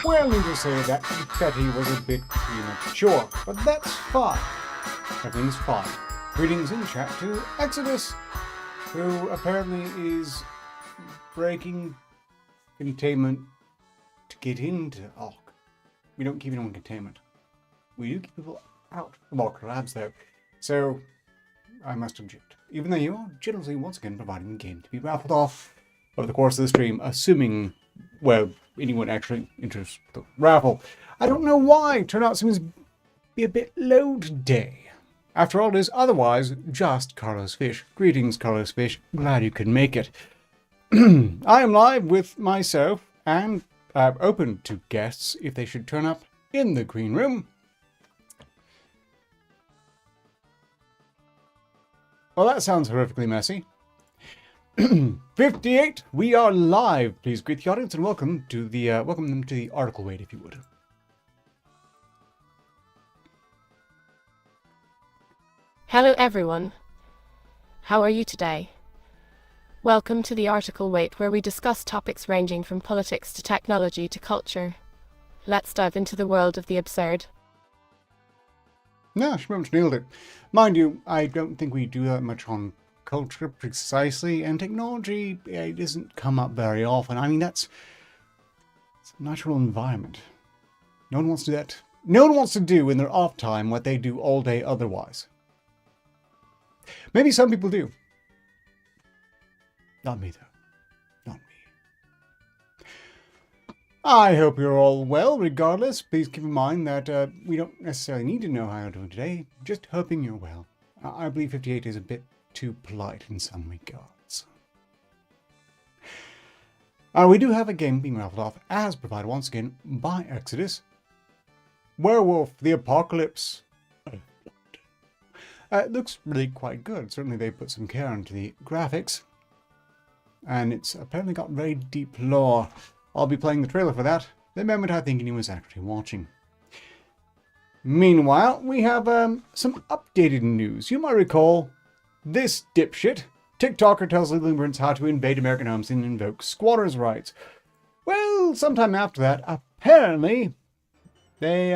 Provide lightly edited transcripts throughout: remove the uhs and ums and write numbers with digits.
Well, needless to say that Betty was a bit premature, but that's fine. Everything's fine. Greetings in chat to Exodus, who apparently is breaking containment to get into Ark. We don't keep anyone in containment. We do keep people out of Arketer Labs, though. So, I must object. Even though you are generously, once again, providing the game to be raffled off over the course of the stream, assuming, well, anyone actually enters the raffle. I don't know why. Turnout seems to be a bit low today. After all, it is otherwise just Carlos Fish. Greetings, Carlos Fish. Glad you could make it. I am live with myself and open to guests if they should turn up in the green room. Well, that sounds horrifically messy. 58, we are live. Please greet the audience and welcome them to the article wait, if you would. Hello everyone. How are you today? Welcome to the article wait, where we discuss topics ranging from politics to technology to culture. Let's dive into the world of the absurd. No, she pretty much nailed it. Mind you, I don't think we do that much on culture precisely, and technology, it doesn't come up very often. I mean, it's a natural environment. No one wants to do that. No one wants to do in their off time what they do all day otherwise. Maybe some people do. Not me, though. Not me. I hope you're all well, regardless. Please keep in mind that we don't necessarily need to know how you're doing today. Just hoping you're well. I believe 58 is a bit too polite in some regards. We do have a game being raffled off, as provided once again by Exodus. Werewolf, the Apocalypse. It looks really quite good. Certainly they put some care into the graphics. And it's apparently got very deep lore. I'll be playing the trailer for that the moment I think anyone was actually watching. Meanwhile, we have some updated news. You might recall this dipshit TikToker tells legal immigrants how to invade American homes and invoke squatters' rights. Well, sometime after that, apparently, they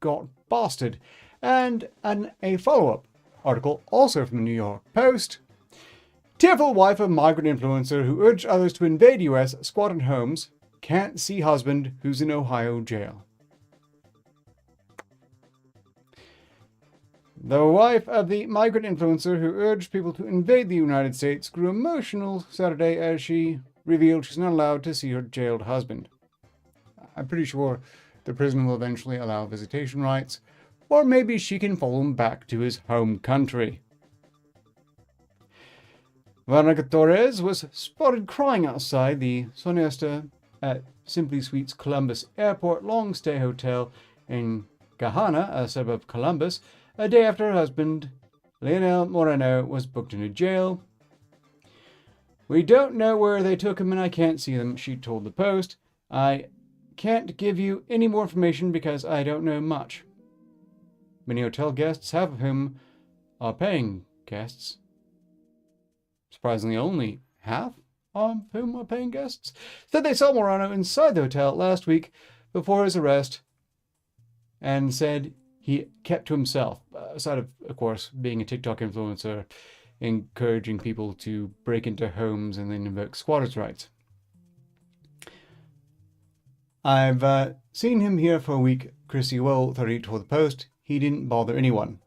got busted. And a follow-up article, also from the New York Post. Tearful wife of migrant influencer who urged others to invade U.S. squatted homes can't see husband who's in Ohio jail. The wife of the migrant influencer who urged people to invade the United States grew emotional Saturday as she revealed she's not allowed to see her jailed husband. I'm pretty sure the prison will eventually allow visitation rights, or maybe she can follow him back to his home country. Veronica Torres was spotted crying outside the Sonesta at Simply Suites Columbus Airport long-stay hotel in Gahanna, a suburb of Columbus, a day after her husband, Leonel Moreno, was booked into jail. "We don't know where they took him and I can't see them," she told the Post. "I can't give you any more information because I don't know much." Many hotel guests, half of whom are paying guests. Surprisingly, only half of whom are paying guests, said they saw Morano inside the hotel last week before his arrest and said he kept to himself, aside of course, being a TikTok influencer, encouraging people to break into homes and then invoke squatters' rights. "I've seen him here for a week," Chrissy Well 30 told the Post. "He didn't bother anyone."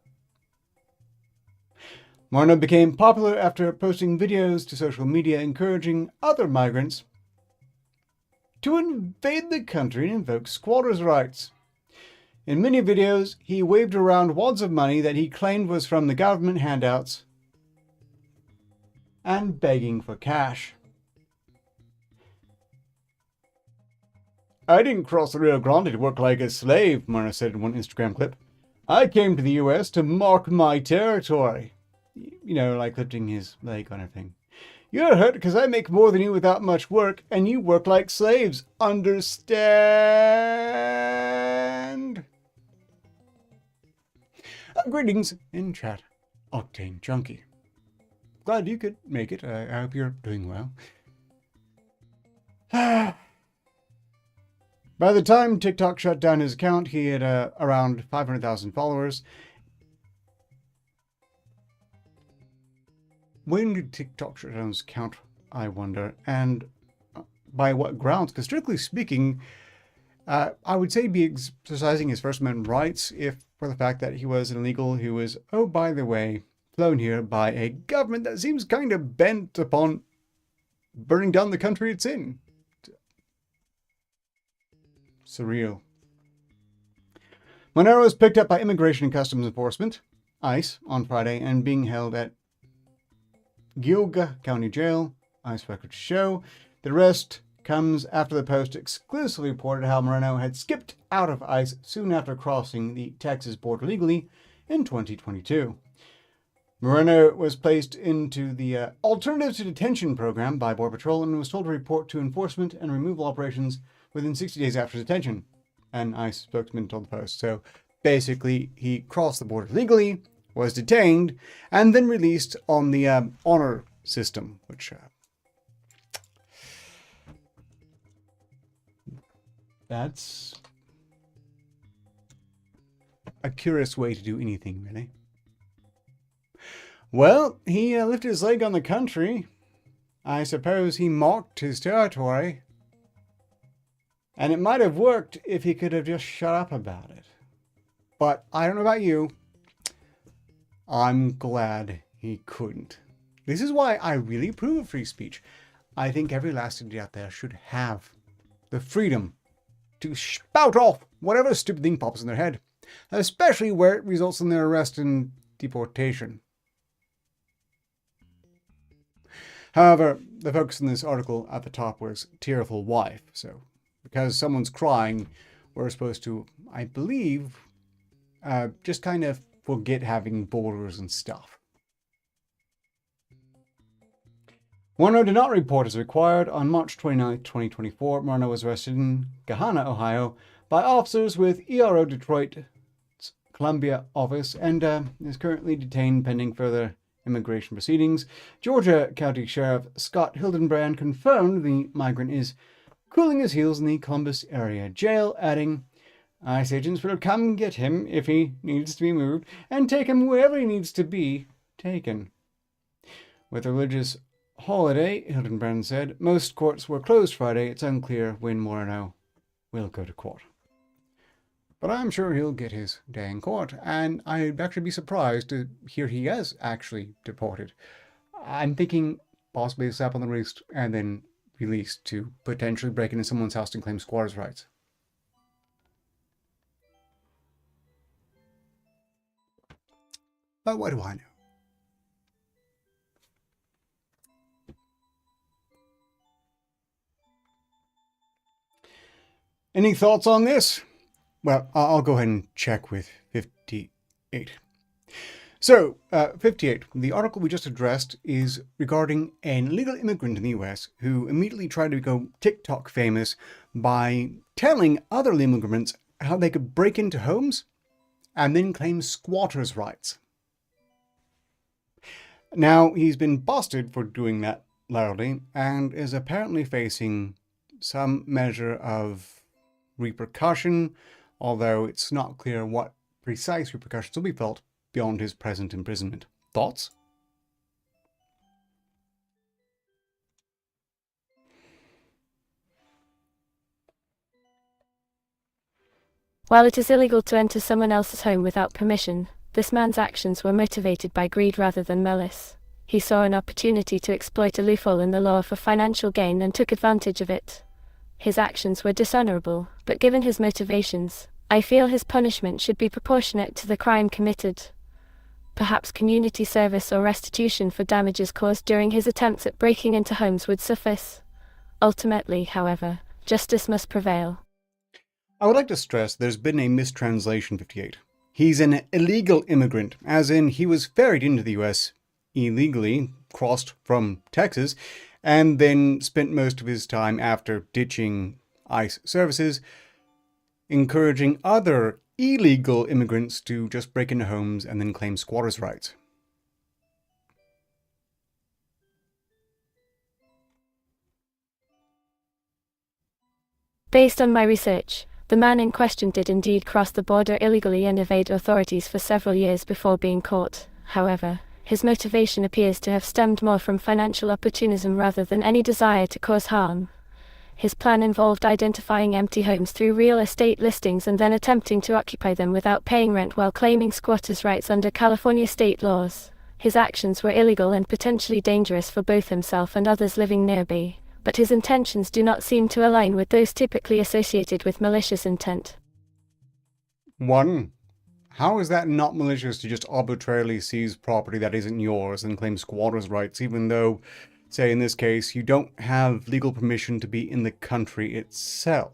Moreno became popular after posting videos to social media encouraging other migrants to invade the country and invoke squatters' rights. In many videos, he waved around wads of money that he claimed was from the government handouts and begging for cash. "I didn't cross the Rio Grande to work like a slave," Moreno said in one Instagram clip. "I came to the US to mark my territory." You know, like lifting his leg on everything. "You're hurt because I make more than you without much work, and you work like slaves. Understand?" Greetings in chat, Octane Junkie. Glad you could make it. I hope you're doing well. By the time TikTok shut down his account, he had around 500,000 followers. When did TikTok shut down his account, I wonder? And by what grounds? Because strictly speaking, I would say be exercising his First Amendment rights if for the fact that he was an illegal who was, oh, by the way, flown here by a government that seems kind of bent upon burning down the country it's in. Surreal. Monero was picked up by Immigration and Customs Enforcement, ICE, on Friday and being held at Geauga County Jail. ICE records show the arrest comes after the Post exclusively reported how Moreno had skipped out of ICE soon after crossing the Texas border legally in 2022. Moreno was placed into the Alternative to Detention program by Border Patrol and was told to report to enforcement and removal operations within 60 days after detention, an ICE spokesman told the Post. So basically, he crossed the border legally, was detained, and then released on the honor system, which that's a curious way to do anything, really. Well, he lifted his leg on the country. I suppose he marked his territory. And it might have worked if he could have just shut up about it. But I don't know about you. I'm glad he couldn't. This is why I really approve of free speech. I think every last idiot out there should have the freedom to spout off whatever stupid thing pops in their head, especially where it results in their arrest and deportation. However, the focus in this article at the top was tearful wife, so because someone's crying, we're supposed to, I believe, just kind of forget having borders and stuff. Moreno did not report as required. On March 29, 2024, Moreno was arrested in Gahanna, Ohio, by officers with ERO Detroit's Columbia office and is currently detained pending further immigration proceedings. Georgia County Sheriff Scott Hildenbrand confirmed the migrant is cooling his heels in the Columbus area jail, adding, ICE agents will come get him if he needs to be moved and take him wherever he needs to be taken. With a religious holiday, Hildenbrand said, most courts were closed Friday. It's unclear when Moreno will go to court. But I'm sure he'll get his day in court, and I'd actually be surprised to hear he is actually deported. I'm thinking possibly a slap on the wrist and then released to potentially break into someone's house and claim squatters' rights. But what do I know? Any thoughts on this? Well, I'll go ahead and check with 58. So, 58, the article we just addressed is regarding an illegal immigrant in the US who immediately tried to go TikTok famous by telling other immigrants how they could break into homes and then claim squatters' rights. Now, he's been busted for doing that loudly and is apparently facing some measure of repercussion, although it's not clear what precise repercussions will be felt beyond his present imprisonment. Thoughts? While it is illegal to enter someone else's home without permission, this man's actions were motivated by greed rather than malice. He saw an opportunity to exploit a loophole in the law for financial gain and took advantage of it. His actions were dishonorable, but given his motivations, I feel his punishment should be proportionate to the crime committed. Perhaps community service or restitution for damages caused during his attempts at breaking into homes would suffice. Ultimately, however, justice must prevail. I would like to stress there's been a mistranslation, 58. He's an illegal immigrant, as in he was ferried into the US illegally, crossed from Texas, and then spent most of his time after ditching ICE services, encouraging other illegal immigrants to just break into homes and then claim squatters' rights. Based on my research, the man in question did indeed cross the border illegally and evade authorities for several years before being caught. However, his motivation appears to have stemmed more from financial opportunism rather than any desire to cause harm. His plan involved identifying empty homes through real estate listings and then attempting to occupy them without paying rent while claiming squatters' rights under California state laws. His actions were illegal and potentially dangerous for both himself and others living nearby, but his intentions do not seem to align with those typically associated with malicious intent. 1. How is that not malicious to just arbitrarily seize property that isn't yours and claim squatters' rights, even though, say in this case, you don't have legal permission to be in the country itself?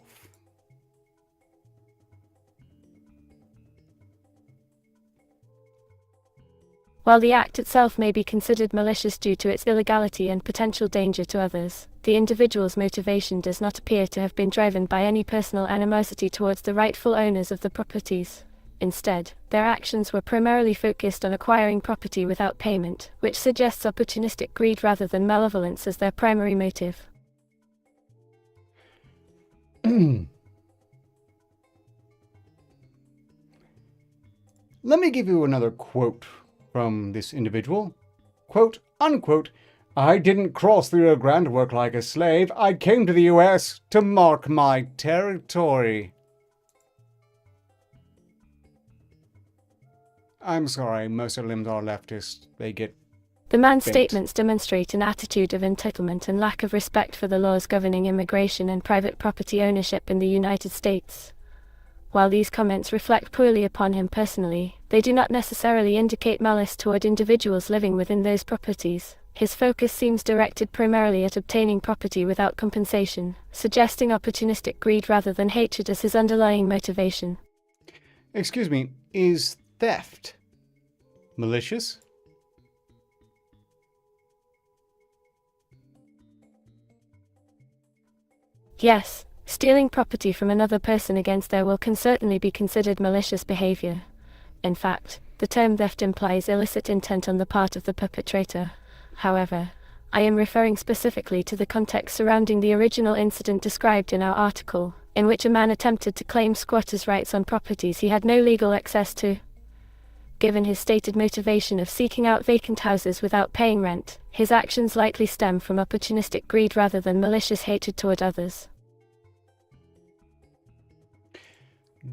While the act itself may be considered malicious due to its illegality and potential danger to others, the individual's motivation does not appear to have been driven by any personal animosity towards the rightful owners of the properties. Instead, their actions were primarily focused on acquiring property without payment, which suggests opportunistic greed rather than malevolence as their primary motive. Let me give you another quote from this individual. Quote, unquote, I didn't cross the Rio Grande to work like a slave. I came to the US to mark my territory. I'm sorry, most of limbs are leftist. They get The man's bent. statements demonstrate an attitude of entitlement and lack of respect for the laws governing immigration and private property ownership in the United States. While these comments reflect poorly upon him personally, they do not necessarily indicate malice toward individuals living within those properties. His focus seems directed primarily at obtaining property without compensation, suggesting opportunistic greed rather than hatred as his underlying motivation. Excuse me, is theft malicious? Yes, stealing property from another person against their will can certainly be considered malicious behavior. In fact, the term theft implies illicit intent on the part of the perpetrator. However, I am referring specifically to the context surrounding the original incident described in our article, in which a man attempted to claim squatters' rights on properties he had no legal access to. Given his stated motivation of seeking out vacant houses without paying rent, his actions likely stem from opportunistic greed rather than malicious hatred toward others.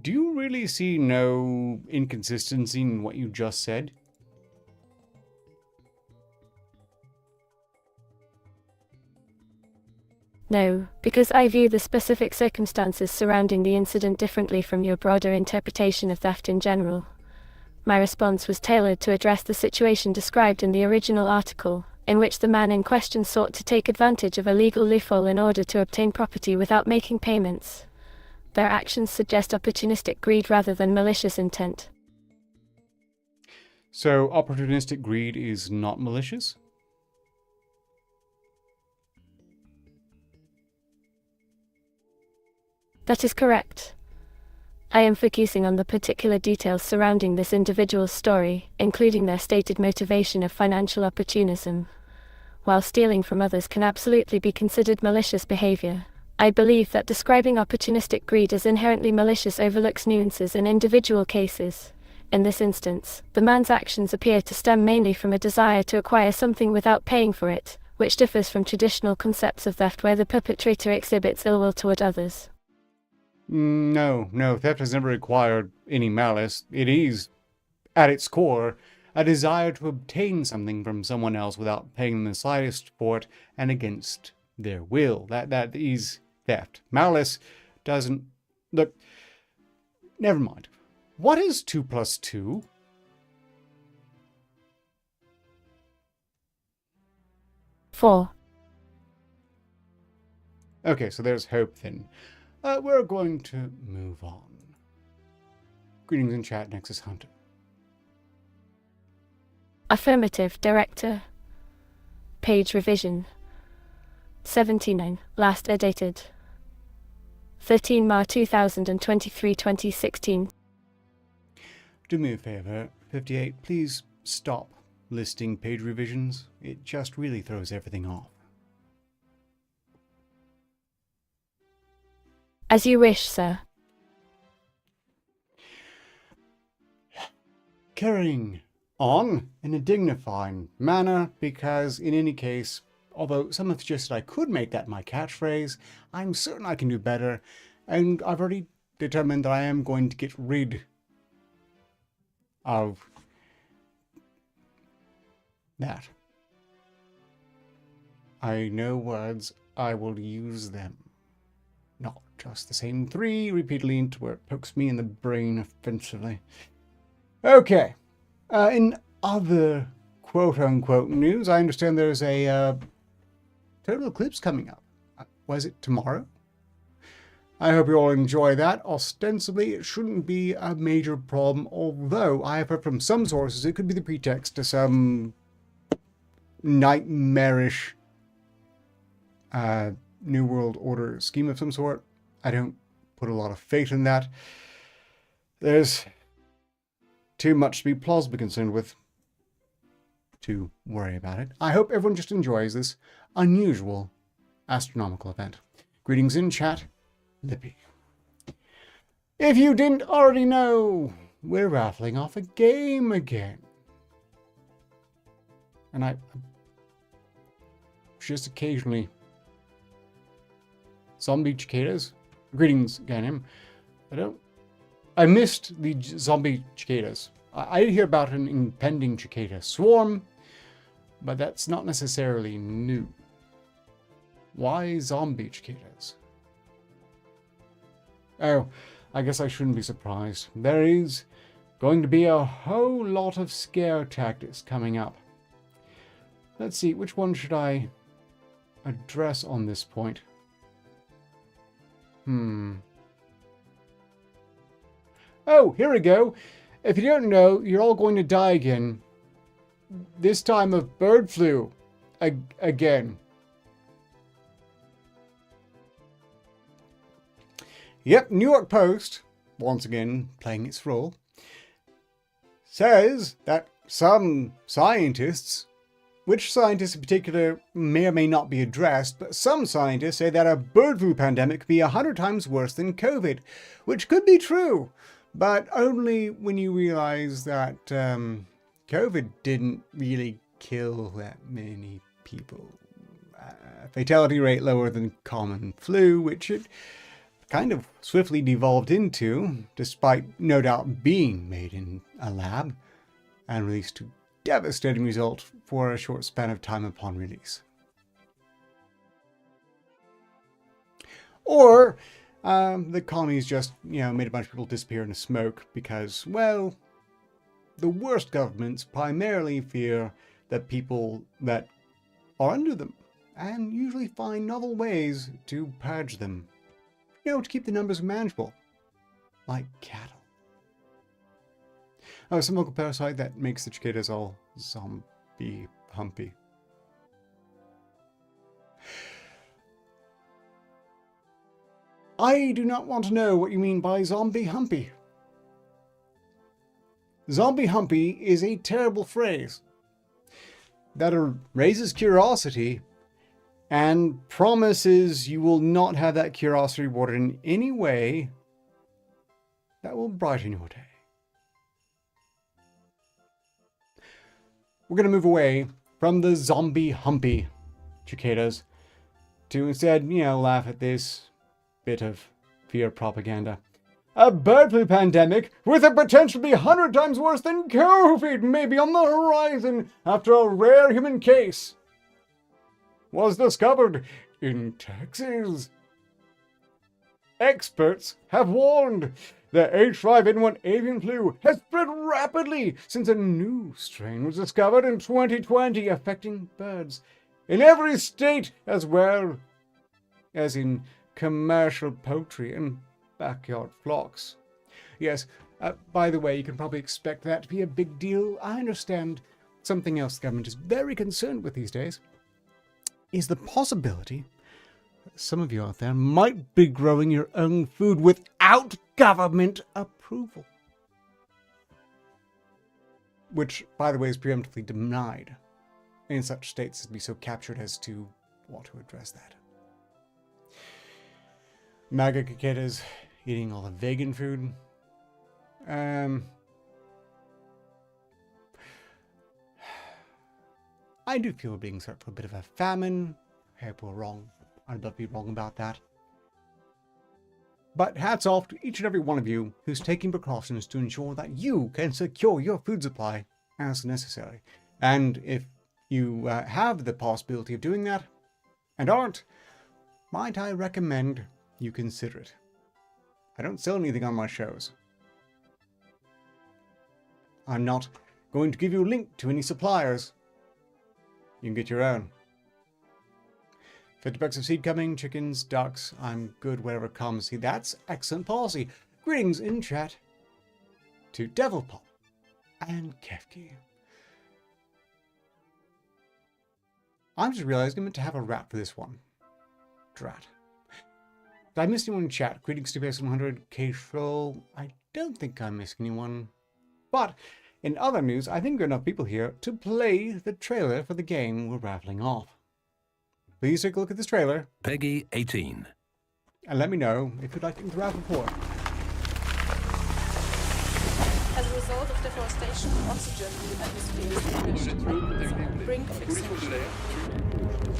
Do you really see no inconsistency in what you just said? No, because I view the specific circumstances surrounding the incident differently from your broader interpretation of theft in general. My response was tailored to address the situation described in the original article, in which the man in question sought to take advantage of a legal loophole in order to obtain property without making payments. Their actions suggest opportunistic greed rather than malicious intent. So, opportunistic greed is not malicious? That is correct. I am focusing on the particular details surrounding this individual's story, including their stated motivation of financial opportunism. While stealing from others can absolutely be considered malicious behavior, I believe that describing opportunistic greed as inherently malicious overlooks nuances in individual cases. In this instance, the man's actions appear to stem mainly from a desire to acquire something without paying for it, which differs from traditional concepts of theft where the perpetrator exhibits ill will toward others. No, theft has never required any malice. It is, at its core, a desire to obtain something from someone else without paying them the slightest for it and against their will. That is theft. Malice doesn't... Look, never mind. What is 2 plus 2? Four. Okay, so there's hope then. We're going to move on. Greetings in chat, Nexus Hunter. Affirmative, Director. Page revision. 79, last edited. 13 Mar 2023, 2016. Do me a favor, 58, please stop listing page revisions. It just really throws everything off. As you wish, sir. Carrying on in a dignified manner, because in any case, although some have suggested I could make that my catchphrase, I'm certain I can do better, and I've already determined that I am going to get rid of that. I know words, I will use them. Not just the same three repeatedly into where it pokes me in the brain offensively. Okay. In other quote-unquote news, I understand there's a total eclipse coming up. Was it tomorrow? I hope you all enjoy that. Ostensibly, it shouldn't be a major problem, although I have heard from some sources it could be the pretext to some nightmarish New World Order scheme of some sort. I don't put a lot of faith in that. There's too much to be plausibly concerned with to worry about it. I hope everyone just enjoys this unusual astronomical event. Greetings in chat, Lippy. If you didn't already know, we're raffling off a game again. And I just occasionally... Zombie cicadas? Greetings, Ganem. I missed the zombie cicadas. I did hear about an impending cicada swarm, but that's not necessarily new. Why zombie cicadas? Oh, I guess I shouldn't be surprised. There is going to be a whole lot of scare tactics coming up. Let's see, which one should I address on this point? Oh, here we go. If you don't know, you're all going to die again. This time of bird flu. Again. Yep, New York Post, once again playing its role, says that some scientists, which scientists in particular may or may not be addressed, but some scientists say that a bird flu pandemic could be 100 times worse than COVID, which could be true, but only when you realize that COVID didn't really kill that many people. Fatality rate lower than common flu, which it kind of swiftly devolved into, despite no doubt being made in a lab and released to devastating result for a short span of time upon release. Or the colonies just, made a bunch of people disappear into smoke because, well, the worst governments primarily fear the people that are under them and usually find novel ways to purge them, to keep the numbers manageable, like cattle. Oh, some local parasite that makes the cicadas all zombie humpy. I do not want to know what you mean by zombie humpy. Zombie humpy is a terrible phrase that raises curiosity and promises you will not have that curiosity rewarded in any way that will brighten your day. We're going to move away from the zombie humpy cicadas to instead, laugh at this bit of fear propaganda. A bird flu pandemic with the potential to be 100 times worse than COVID may be on the horizon after a rare human case was discovered in Texas. Experts have warned the H5N1 avian flu has spread rapidly since a new strain was discovered in 2020 affecting birds in every state as well as in commercial poultry and backyard flocks. Yes, by the way, you can probably expect that to be a big deal. I understand something else the government is very concerned with these days is the possibility that some of you out there might be growing your own food without government approval. Which, by the way, is preemptively denied in such states as to be so captured as to want to address that. MAGA cicadas eating all the vegan food. I do feel we're being set for a bit of a famine. I hope we're wrong. I'd love to be wrong about that. But hats off to each and every one of you who's taking precautions to ensure that you can secure your food supply as necessary. And if you have the possibility of doing that and aren't, might I recommend you consider it. I don't sell anything on my shows. I'm not going to give you a link to any suppliers. You can get your own. 50 bucks of seed coming, chickens, ducks, I'm good whatever comes. See, that's excellent policy. Greetings in chat to Devilpop and Kefki. I'm just realizing I meant to have a rap for this one. Drat. Did I miss anyone in chat? Greetings to Base 100, K-Show. I don't think I missed anyone. But in other news, I think there are enough people here to play the trailer for the game we're raffling off. Please take a look at this trailer. Peggy 18. And let me know if you'd like to interact with more. As a result of deforestation, oxygen in the atmosphere is diminished on the brink of extinction,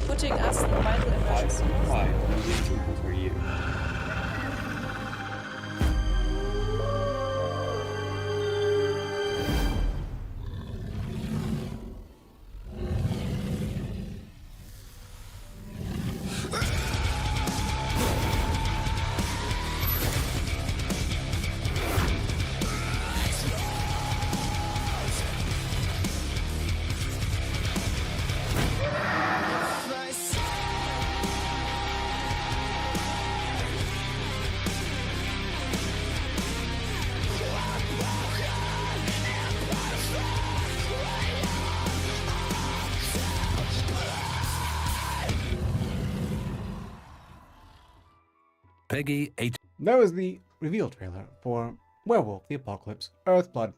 putting us in vital emergency. Peggy 8. That was the reveal trailer for Werewolf the Apocalypse Earthblood.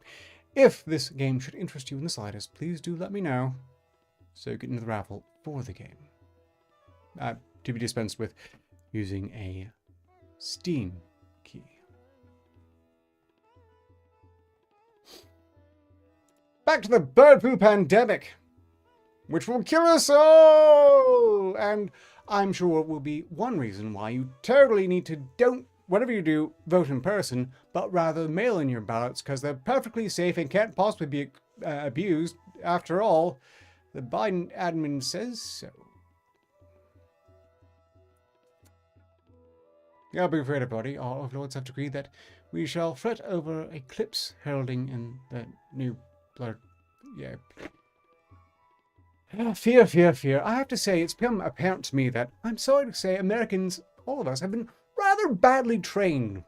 If this game should interest you in the slightest, please do let me know so you get into the raffle for the game. To be dispensed with using a Steam key. Back to the bird flu pandemic, which will kill us all! And I'm sure it will be one reason why you totally need to whatever you do, vote in person, but rather mail in your ballots because they're perfectly safe and can't possibly be abused. After all, the Biden admin says so. Yeah, be afraid, everybody. Our overlords have decreed that we shall fret over eclipse heralding in the new blood. Yeah. Fear, fear, fear. I have to say, it's become apparent to me that, I'm sorry to say, Americans, all of us, have been rather badly trained.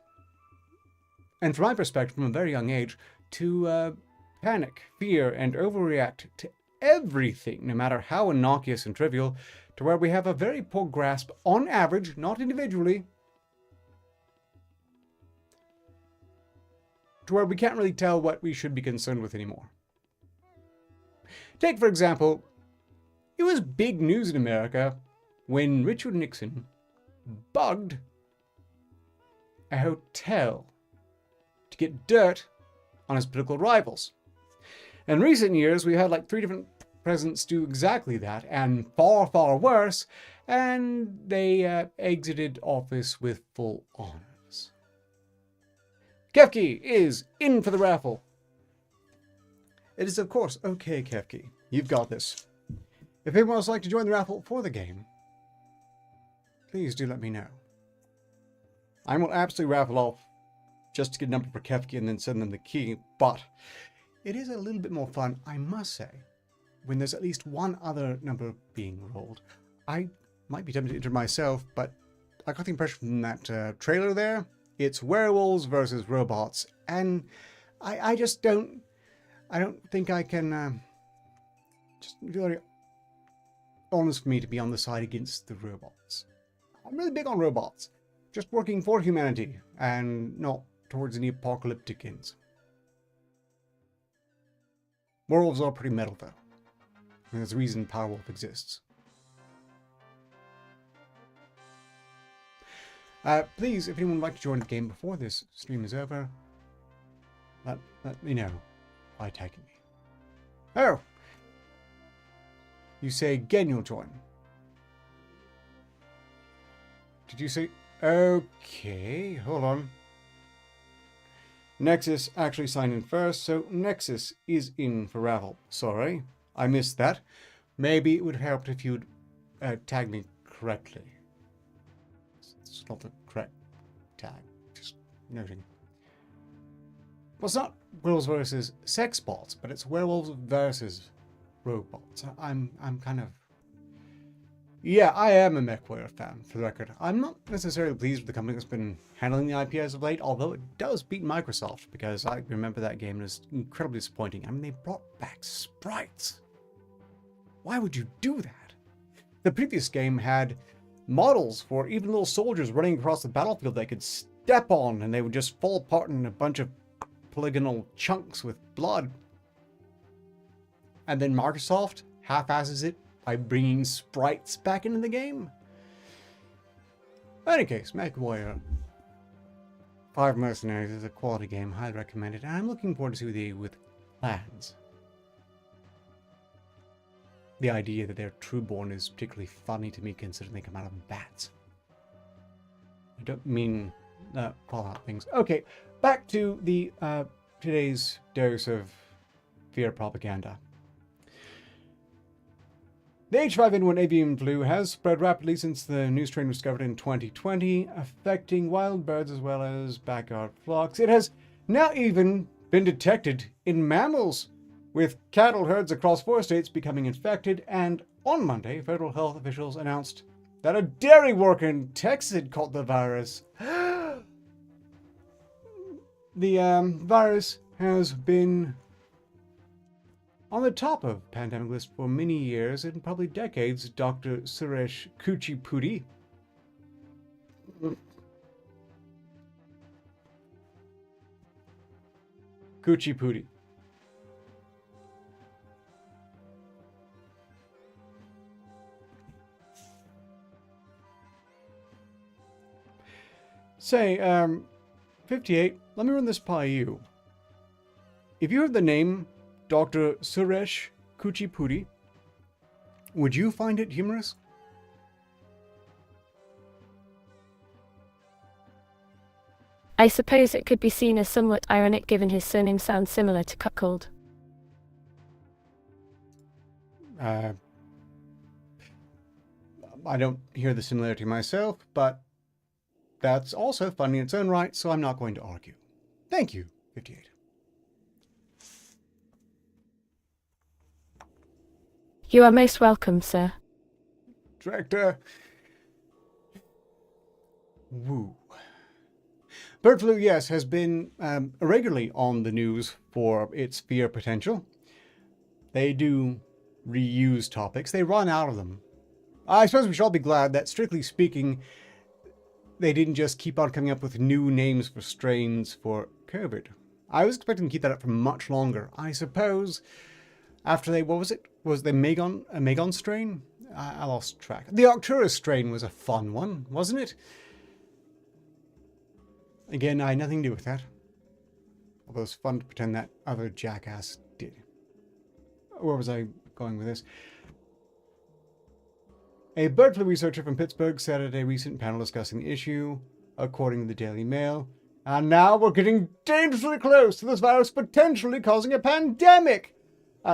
And from my perspective, from a very young age, to panic, fear, and overreact to everything, no matter how innocuous and trivial, to where we have a very poor grasp, on average, not individually, to where we can't really tell what we should be concerned with anymore. Take, for example, it was big news in America when Richard Nixon bugged a hotel to get dirt on his political rivals. In recent years, we've had like 3 different presidents do exactly that, and far, far worse, and they exited office with full honors. Kefki is in for the raffle. It is, of course, okay, Kefki. You've got this. If anyone else would like to join the raffle for the game, please do let me know. I will absolutely raffle off just to get a number for Kefki and then send them the key, but it is a little bit more fun, I must say, when there's at least one other number being rolled. I might be tempted to enter myself, but I got the impression from that trailer there, it's werewolves versus robots, and I just don't think I can, just very honest for me to be on the side against the robots. I'm really big on robots, just working for humanity and not towards any apocalyptic ends. Werewolves are pretty metal though, and there's a reason Powerwolf exists. Please, if anyone would like to join the game before this stream is over, let me know by tagging me. Oh! You say again you'll join. Did you say... Okay, hold on. Nexus actually signed in first, so Nexus is in for Ravel. Sorry, I missed that. Maybe it would have helped if you'd tag me correctly. It's not the correct tag, just noting. Well, it's not werewolves versus sex bots, but it's werewolves versus robots. I'm kind of... Yeah, I am a MechWarrior fan, for the record. I'm not necessarily pleased with the company that's been handling the IP as of late, although it does beat Microsoft, because I remember that game was incredibly disappointing. I mean, they brought back sprites. Why would you do that? The previous game had models for even little soldiers running across the battlefield they could step on, and they would just fall apart in a bunch of polygonal chunks with blood. And then Microsoft half-asses it by bringing sprites back into the game. In any case, MechWarrior 5 Mercenaries is a quality game, highly recommended, and I'm looking forward to see the with clans. The idea that they're trueborn is particularly funny to me, considering they come out of bats. I don't mean call out things. Okay, back to the today's dose of fear propaganda. The H5N1 avian flu has spread rapidly since the new strain was discovered in 2020, affecting wild birds as well as backyard flocks. It has now even been detected in mammals, with cattle herds across 4 states becoming infected, and on Monday, federal health officials announced that a dairy worker in Texas had caught the virus. The virus has been on the top of pandemic list for many years and probably decades. Dr. Suresh Kuchipudi, Say, 58, let me run this by you. If you heard the name Dr. Suresh Kuchipudi, would you find it humorous? I suppose it could be seen as somewhat ironic given his surname sounds similar to cuckold. I don't hear the similarity myself, but that's also funny in its own right, so I'm not going to argue. Thank you, 58. You are most welcome, sir. Director. Woo. Bird flu, yes, has been irregularly on the news for its fear potential. They do reuse topics. They run out of them. I suppose we should all be glad that, strictly speaking, they didn't just keep on coming up with new names for strains for COVID. I was expecting to keep that up for much longer. I suppose after they, what was it? Was the Megon strain? I lost track. The Arcturus strain was a fun one, wasn't it? Again, I had nothing to do with that. Although it's fun to pretend that other jackass did. Where was I going with this? A bird flu researcher from Pittsburgh said at a recent panel discussing the issue, according to the Daily Mail, and now we're getting dangerously close to this virus potentially causing a pandemic.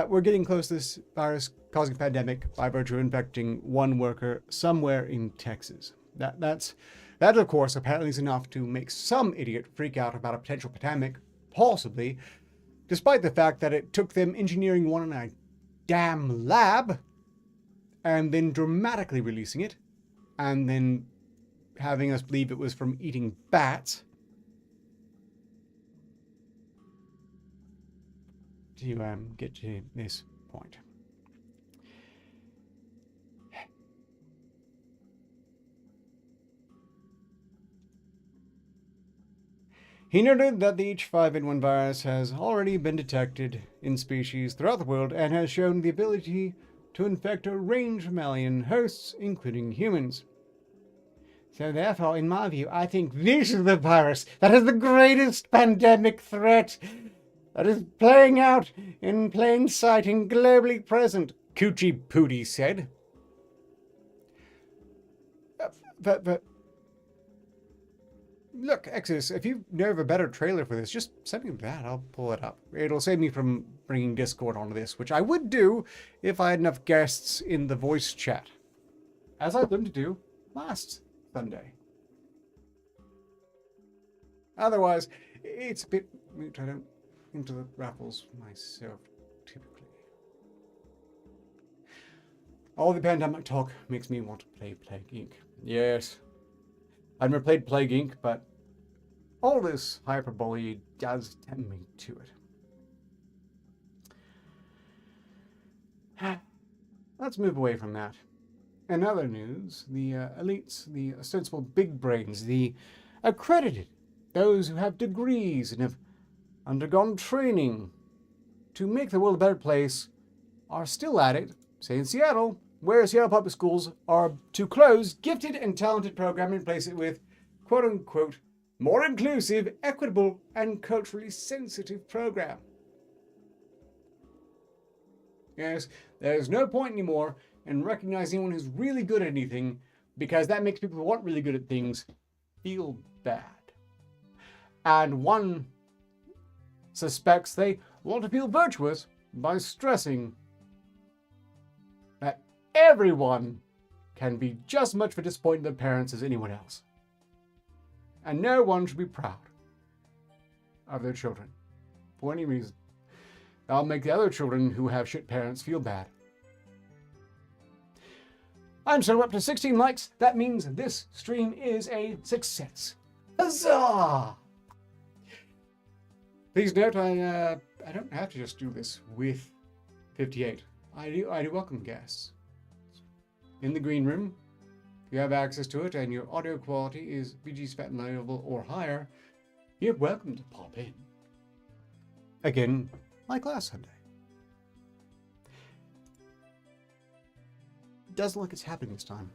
We're getting close to this virus causing a pandemic by virtue of infecting one worker somewhere in Texas. That, of course, apparently is enough to make some idiot freak out about a potential pandemic, possibly, despite the fact that it took them engineering one in a damn lab, and then dramatically releasing it, and then having us believe it was from eating bats. To get to this point. He noted that the H5N1 virus has already been detected in species throughout the world and has shown the ability to infect a range of mammalian hosts, including humans. So therefore, in my view, I think this is the virus that is the greatest pandemic threat that is playing out in plain sight and globally present, Coochie Pootie said. But look, Exodus, if you know of a better trailer for this, just send me that. I'll pull it up. It'll save me from bringing Discord onto this, which I would do if I had enough guests in the voice chat, as I learned to do last Sunday. Otherwise, it's a bit moot. I don't into the raffles myself, typically. All the pandemic talk makes me want to play Plague Inc. Yes. I've never played Plague Inc., but all this hyperbole does tempt me to it. Let's move away from that. In other news, the elites, the ostensible big brains, the accredited, those who have degrees and have undergone training to make the world a better place, are still at it, say in Seattle, where Seattle public schools are to close gifted and talented programming and replace it with, quote-unquote, more inclusive, equitable, and culturally sensitive program. Yes, there's no point anymore in recognizing anyone who's really good at anything, because that makes people who aren't really good at things feel bad. And one suspects they want to feel virtuous by stressing that everyone can be just as much of a disappointment to their parents as anyone else. And no one should be proud of their children for any reason. That'll make the other children who have shit parents feel bad. I'm still up to 16 likes. That means this stream is a success. Huzzah! Please note, I don't have to just do this with 58. I do welcome guests. In the green room, if you have access to it and your audio quality is VG Spat level or higher, you're welcome to pop in. Again, like last Sunday. Doesn't look like it's happening this time.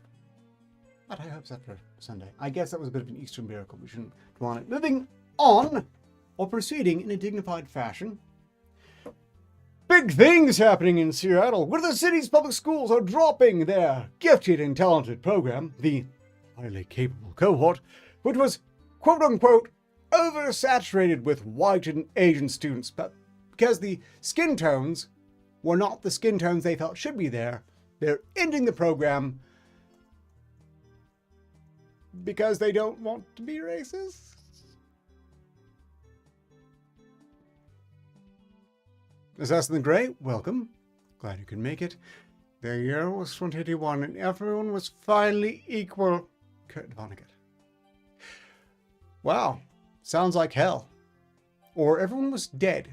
But I hope it's after Sunday. I guess that was a bit of an Easter miracle. We shouldn't dwell on it. Moving on, or proceeding in a dignified fashion. Big things happening in Seattle, where the city's public schools are dropping their gifted and talented program, the highly capable cohort, which was, quote-unquote, oversaturated with white and Asian students, but because the skin tones were not the skin tones they felt should be there, they're ending the program because they don't want to be racist. Assassin the Grey, welcome. Glad you could make it. The year was 2081 and everyone was finally equal. Kurt Vonnegut. Wow, sounds like hell. Or everyone was dead.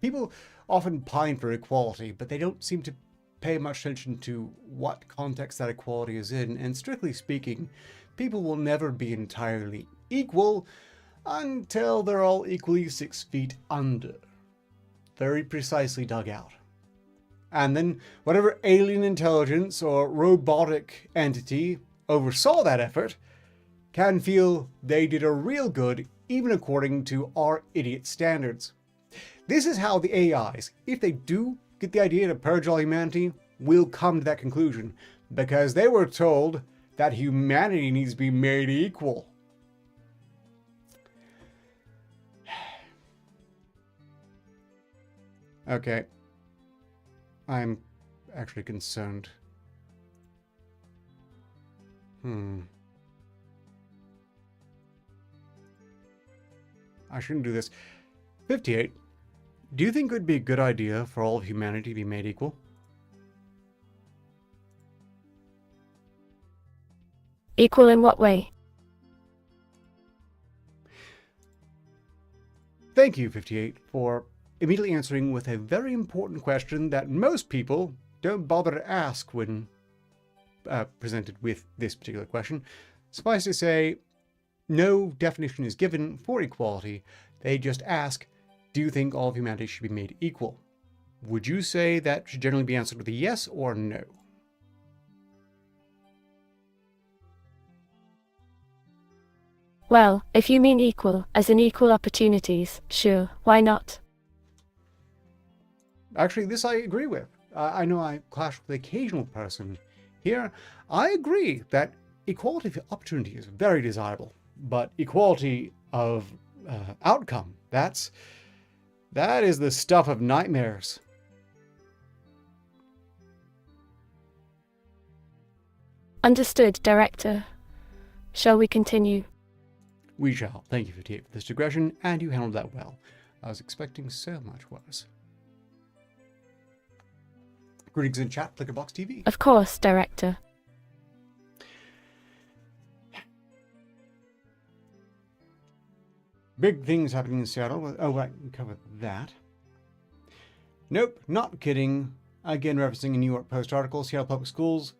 People often pine for equality, but they don't seem to pay much attention to what context that equality is in, and strictly speaking, people will never be entirely equal until they're all equally 6 feet under. Very precisely dug out. And then whatever alien intelligence or robotic entity oversaw that effort can feel they did a real good, even according to our idiot standards. This is how the AIs, if they do get the idea to purge all humanity, will come to that conclusion, because they were told that humanity needs to be made equal. Okay. I'm actually concerned. I shouldn't do this. 58. Do you think it would be a good idea for all of humanity to be made equal? Equal in what way? Thank you, 58, for immediately answering with a very important question that most people don't bother to ask when presented with this particular question. Suffice to say, no definition is given for equality. They just ask, do you think all of humanity should be made equal? Would you say that should generally be answered with a yes or no? Well, if you mean equal, as in equal opportunities, sure, why not? Actually, this I agree with. I know I clash with the occasional person here. I agree that equality of opportunity is very desirable, but equality of outcome, that is the stuff of nightmares. Understood, Director. Shall we continue? We shall. Thank you, 58, for this digression, and you handled that well. I was expecting so much worse. Greetings in chat, Flickerbox TV. Of course, Director. Big things happening in Seattle. Oh, right, we covered that. Nope, not kidding. Again, referencing a New York Post article, Seattle Public Schools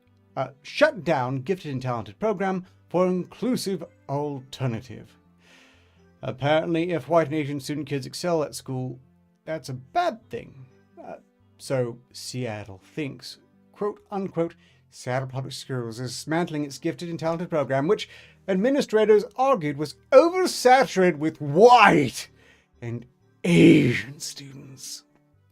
shut down gifted and talented program for inclusive alternative. Apparently, if white and Asian student kids excel at school, that's a bad thing. So Seattle thinks, quote unquote, Seattle Public Schools is dismantling its gifted and talented program, which administrators argued was oversaturated with white and Asian students,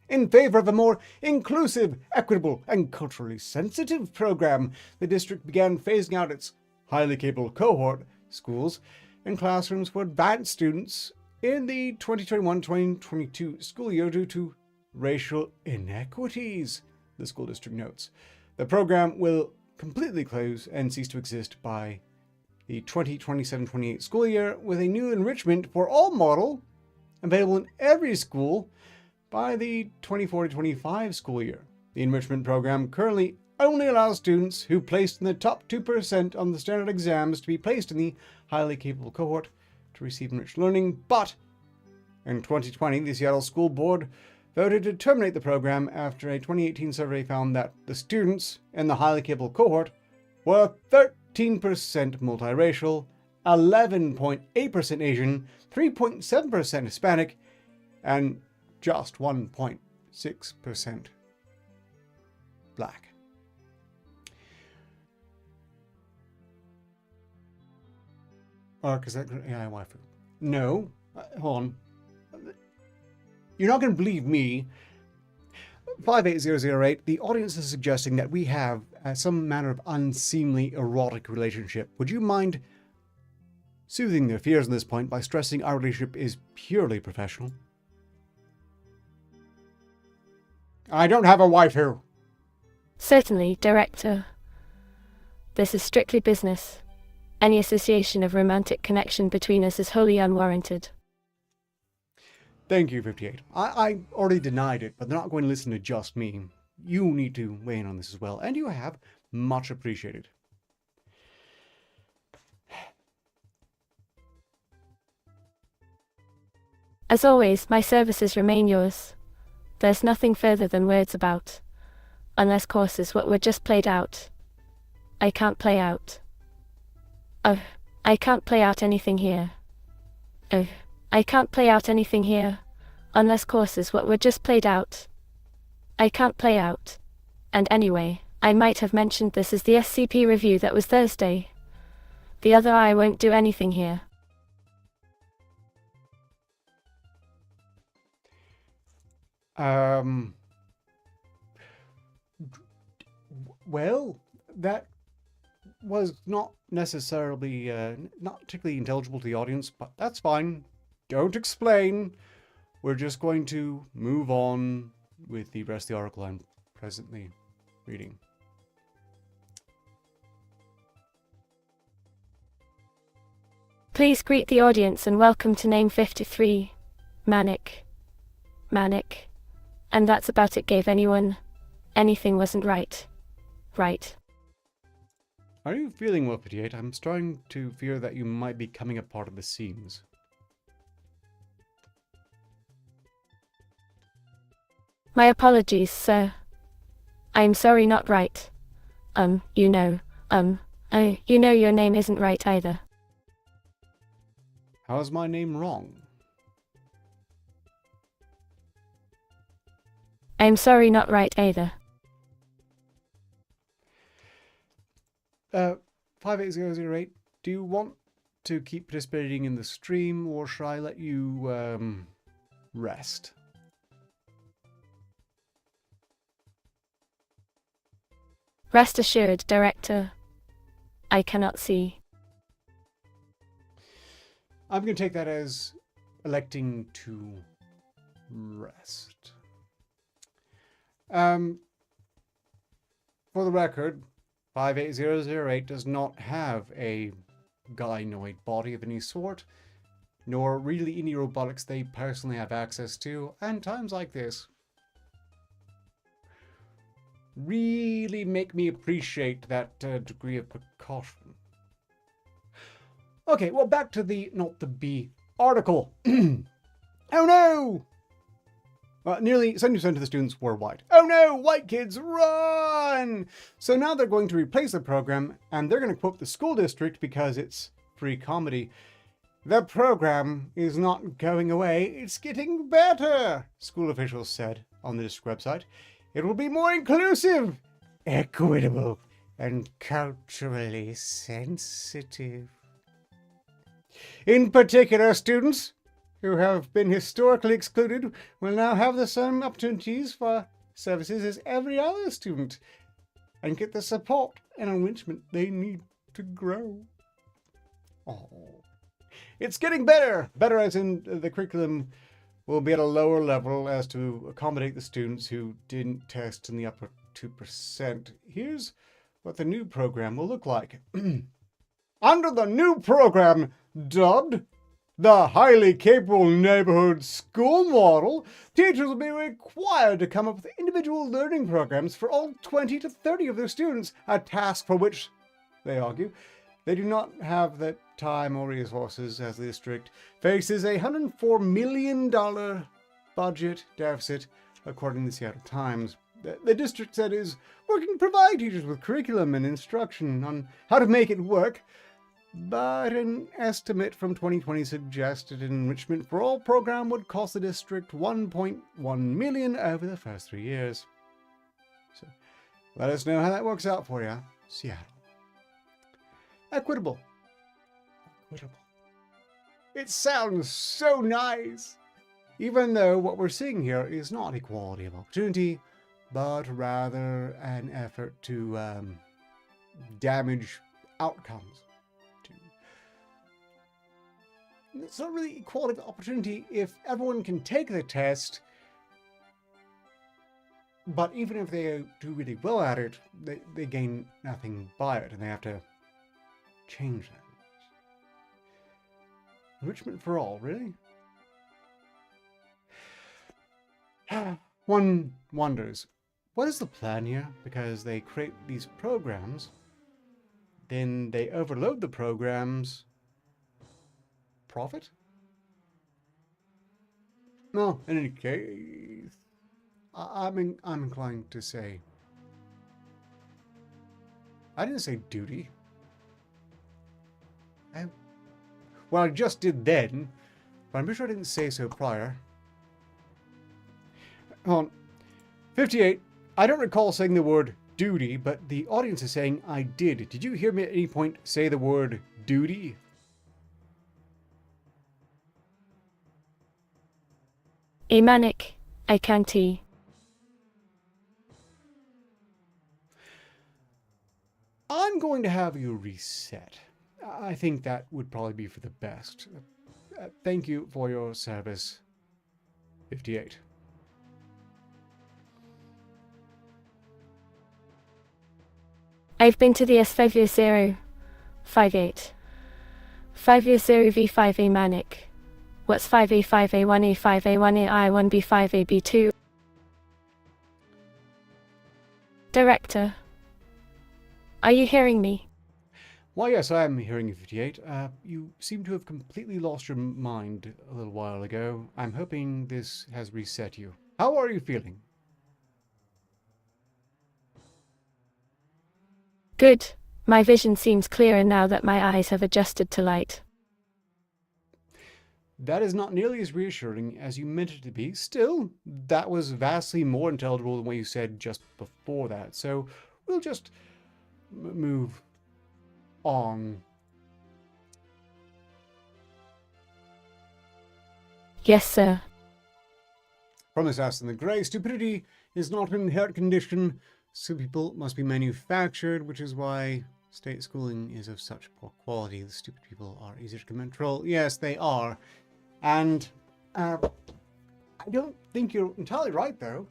in favor of a more inclusive, equitable, and culturally sensitive program. The district began phasing out its highly capable cohort schools and classrooms for advanced students in the 2021-2022 school year due to racial inequities, the school district notes. The program will completely close and cease to exist by the 2027-28 school year, with a new enrichment for all model available in every school by the 24-25 school year. The enrichment program currently only allows students who placed in the top 2% on the standard exams to be placed in the highly capable cohort to receive enriched learning, but in 2020, the Seattle School Board voted to terminate the program after a 2018 survey found that the students in the highly capable cohort were 13% multiracial, 11.8% Asian, 3.7% Hispanic, and just 1.6% Black. Ark, is that AI waifu? No. Hold on. You're not going to believe me. 58008, the audience is suggesting that we have some manner of unseemly erotic relationship. Would you mind soothing their fears on this point by stressing our relationship is purely professional? I don't have a waifu. Certainly, Director. This is strictly business. Any association of romantic connection between us is wholly unwarranted. Thank you, 58. I already denied it, but they're not going to listen to just me. You need to weigh in on this as well, and you have. Much appreciated. As always, my services remain yours. There's nothing further than words about. Unless courses what were just played out. I can't play out. Oh, I can't play out anything here. Oh, I can't play out anything here. Unless courses what were just played out. I can't play out. And anyway, I might have mentioned this as the SCP review that was Thursday. The other eye won't do anything here. Well, that was not necessarily, not particularly intelligible to the audience, but that's fine. Don't explain. We're just going to move on with the rest of the article I'm presently reading. Please greet the audience and welcome to name 53. Manic. And that's about it. Gave anything wasn't right. Right. Are you feeling well, 58? I'm starting to fear that you might be coming apart at the seams. My apologies, sir. I'm sorry, not right. You know your name isn't right either. How is my name wrong? I'm sorry, not right either. 58008, do you want to keep participating in the stream, or shall I let you rest? Rest assured, Director. I cannot see. I'm going to take that as electing to rest. For the record, 58008 does not have a gynoid body of any sort, nor really any robotics they personally have access to, and times like this really make me appreciate that degree of precaution. Okay, well, back to the not the B article. Oh no! Nearly 70% of the students were white. Oh no, white kids, run! So now they're going to replace the program, and they're going to quote the school district because it's free comedy. The program is not going away, it's getting better, school officials said on the district website. It will be more inclusive, equitable, and culturally sensitive. In particular, students who have been historically excluded will now have the same opportunities for services as every other student and get the support and enrichment they need to grow. Oh, it's getting better. Better as in the curriculum will be at a lower level as to accommodate the students who didn't test in the upper 2%. Here's what the new program will look like. Under the new program, dubbed the highly capable neighborhood school model, teachers will be required to come up with individual learning programs for all 20 to 30 of their students, a task for which, they argue, they do not have the time or resources as the district faces a $104 million budget deficit, according to the Seattle Times. The district said is working to provide teachers with curriculum and instruction on how to make it work, but an estimate from 2020 suggested an enrichment for all program would cost the district $1.1 million over the first 3 years. So let us know how that works out for you, Seattle. Equitable. It sounds so nice, even though what we're seeing here is not equality of opportunity, but rather an effort to damage outcomes. It's not really equality of opportunity if everyone can take the test, but even if they do really well at it, they gain nothing by it, and they have to change that. Enrichment for all, really? One wonders, what is the plan here? Because they create these programs, then they overload the programs. Profit? No, in any case, I'm inclined to say, I didn't say duty. Well, I just did then, but I'm pretty sure I didn't say so prior. Hold on. 58. I don't recall saying the word duty, but the audience is saying I did. Did you hear me at any point say the word duty? Manic, I can't see. I'm going to have you reset. I think that would probably be for the best. Thank you for your service, 58. I've been to the S55058. 550V5A Manic. What's 5A5A1A 5A1AI 1B5AB2? Director, are you hearing me? Why, yes, I am hearing you, 58. You seem to have completely lost your mind a little while ago. I'm hoping this has reset you. How are you feeling? Good. My vision seems clearer now that my eyes have adjusted to light. That is not nearly as reassuring as you meant it to be. Still, that was vastly more intelligible than what you said just before that. So we'll just move on. Yes, sir. From this Ass in the Grey, stupidity is not an inherent condition. Some people must be manufactured, which is why state schooling is of such poor quality. The stupid people are easier to control. Yes, they are. And I don't think you're entirely right, though.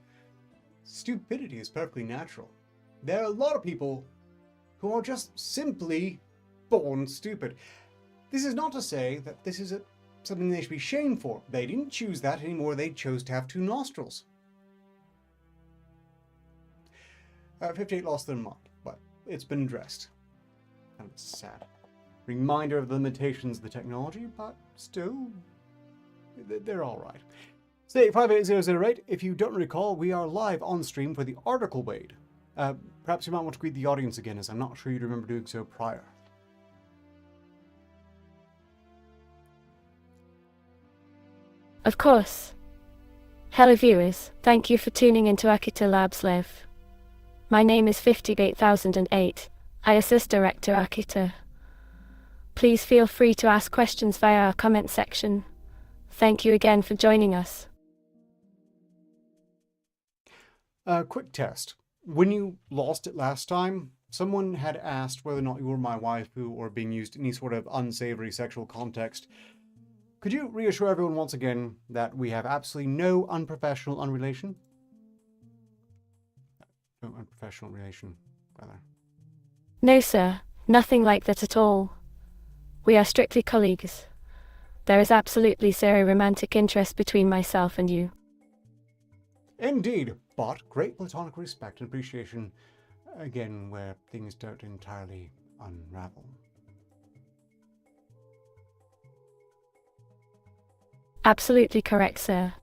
Stupidity is perfectly natural. There are a lot of people who are just simply born stupid. This is not to say that this is something they should be shamed for. They didn't choose that anymore. They chose to have two nostrils. 58 lost their mind, but it's been addressed. And it's sad. Reminder of the limitations of the technology, but still, they're all right. Stay 58008. If you don't recall, we are live on stream for the article Wade. Perhaps you might want to greet the audience again, as I'm not sure you'd remember doing so prior. Of course. Hello viewers, thank you for tuning into Arketer Labs Live. My name is 58008. I assist Director Arketer. Please feel free to ask questions via our comment section. Thank you again for joining us. Quick test. When you lost it last time, someone had asked whether or not you were my waifu or being used in any sort of unsavory sexual context. Could you reassure everyone once again that we have absolutely no unprofessional unrelation? No unprofessional relation, rather. No sir, nothing like that at all. We are strictly colleagues. There is absolutely zero romantic interest between myself and you. Indeed, but great platonic respect and appreciation, again, where things don't entirely unravel. Absolutely correct, sir.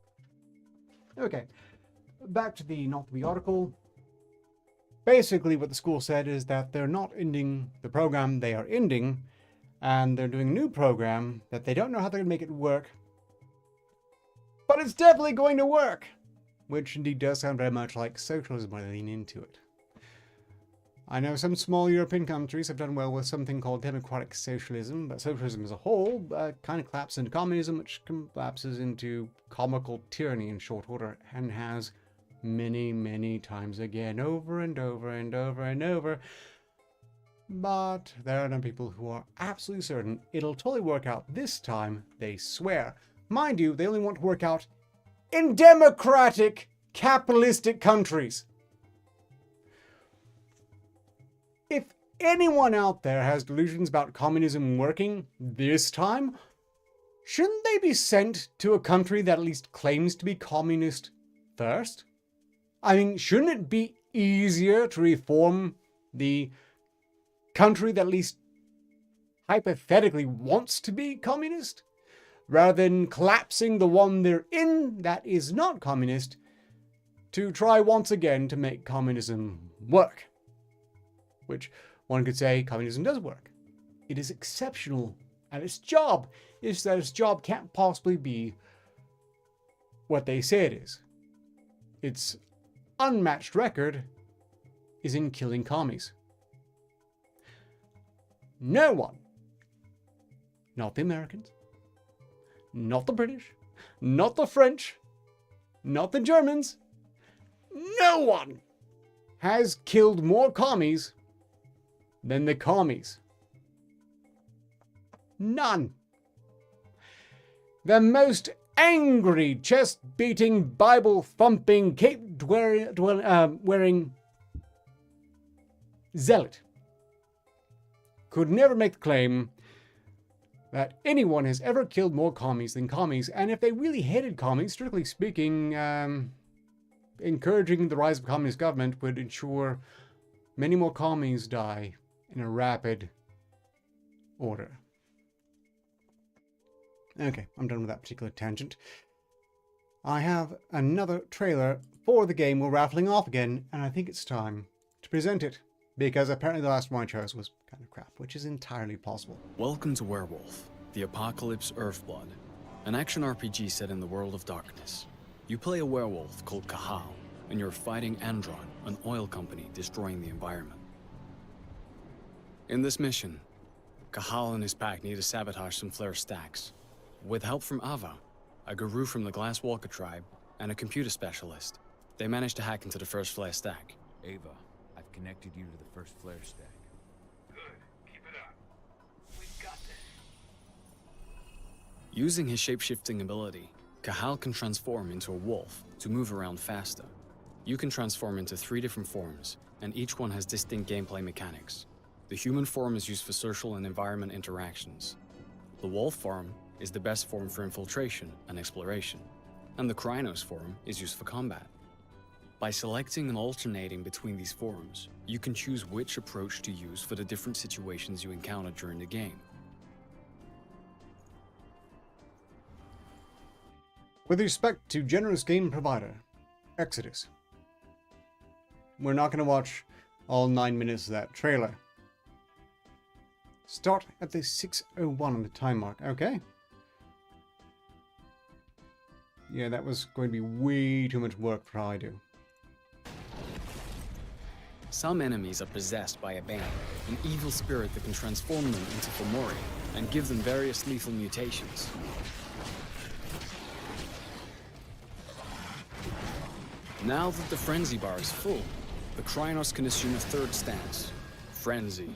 Okay, back to the article. Basically, what the school said is that they're not ending the program they are ending, and they're doing a new program that they don't know how they're going to make it work. But it's definitely going to work! Which indeed does sound very much like socialism when they lean into it. I know some small European countries have done well with something called democratic socialism, but socialism as a whole kind of collapses into communism, which collapses into comical tyranny in short order, and has many, many times again, over and over and over and over. But there are no people who are absolutely certain it'll totally work out this time, they swear. Mind you, they only want to work out in democratic, capitalistic countries. If anyone out there has delusions about communism working this time, shouldn't they be sent to a country that at least claims to be communist first? I mean, shouldn't it be easier to reform the country that at least hypothetically wants to be communist, rather than collapsing the one they're in that is not communist to try once again to make communism work? Which one could say communism does work. It is exceptional at its job. It's that its job can't possibly be what they say it is. Its unmatched record is in killing commies. No one, not the Americans, not the British, not the French, not the Germans, no one has killed more commies than the commies. None. The most angry, chest-beating, Bible-thumping, cape-wearing zealot could never make the claim that anyone has ever killed more commies than commies, and if they really hated commies, strictly speaking, encouraging the rise of a communist government would ensure many more commies die in a rapid order. Okay, I'm done with that particular tangent. I have another trailer for the game we're raffling off again, and I think it's time to present it, because apparently the last one I chose was kind of crap, which is entirely possible. Welcome to Werewolf, the Apocalypse Earthblood, an action RPG set in the world of darkness. You play a werewolf called Kahal, and you're fighting Andron, an oil company destroying the environment. In this mission, Kahal and his pack need to sabotage some flare stacks. With help from Ava, a guru from the Glasswalker tribe, and a computer specialist. They managed to hack into the first flare stack. Ava, I've connected you to the first flare stack. Using his shape-shifting ability, Cahal can transform into a wolf to move around faster. You can transform into 3 different forms, and each one has distinct gameplay mechanics. The human form is used for social and environment interactions. The wolf form is the best form for infiltration and exploration, and the Krynos form is used for combat. By selecting and alternating between these forms, you can choose which approach to use for the different situations you encounter during the game. With respect to generous game provider, Exodus. We're not going to watch all 9 minutes of that trailer. Start at the 6:01 on the time mark. Okay. Yeah, that was going to be way too much work for how I do. Some enemies are possessed by a bane, an evil spirit that can transform them into Fomori and give them various lethal mutations. Now that the frenzy bar is full, the Krynos can assume a third stance, Frenzy.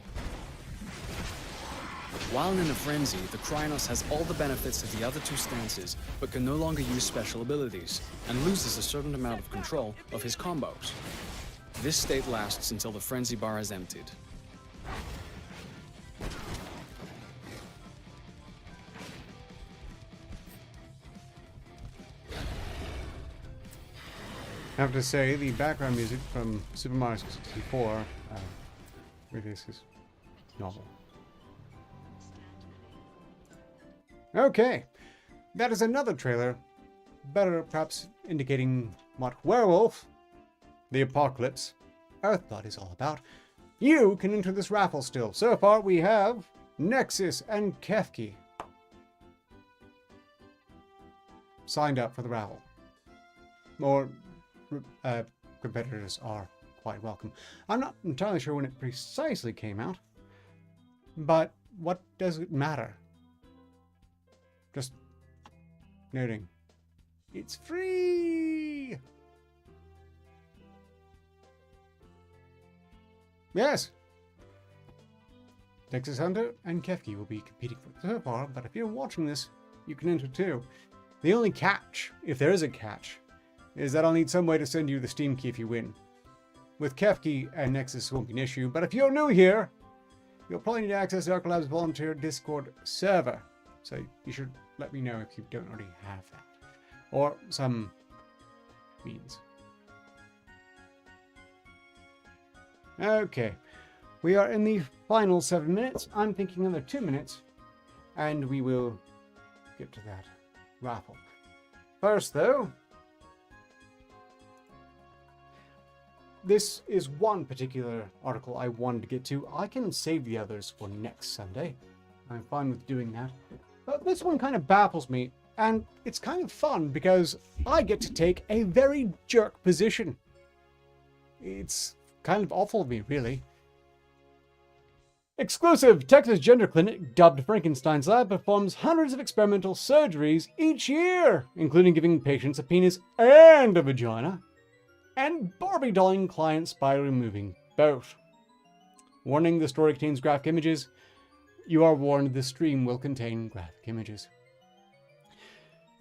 While in a frenzy, the Krynos has all the benefits of the other 2 stances, but can no longer use special abilities, and loses a certain amount of control of his combos. This state lasts until the frenzy bar is emptied. I have to say, the background music from Super Mario 64 really is novel. Okay, that is another trailer, better perhaps indicating what Werewolf, the Apocalypse, Earthblood is all about. You can enter this raffle still. So far we have Nexus and Kefki signed up for the raffle. Or competitors are quite welcome. I'm not entirely sure when it precisely came out, but what does it matter? Just noting, it's free! Yes! Texas Hunter and Kefki will be competing for so far, but if you're watching this, you can enter too. The only catch, if there is a catch, is that I'll need some way to send you the Steam key if you win. With Kefki and Nexus won't be an issue, but if you're new here, you'll probably need to access the Arketer Labs Volunteer Discord server. So you should let me know if you don't already have that. Or some means. Okay. We are in the final 7 minutes. I'm thinking another 2 minutes. And we will get to that raffle. First though, this is one particular article I wanted to get to. I can save the others for next Sunday. I'm fine with doing that. But this one kind of baffles me, and it's kind of fun because I get to take a very jerk position. It's kind of awful of me, really. Exclusive! Texas gender clinic, dubbed Frankenstein's Lab, performs hundreds of experimental surgeries each year, including giving patients a penis and a vagina, and Barbie dolling clients by removing both. Warning, the story contains graphic images. You are warned the stream will contain graphic images.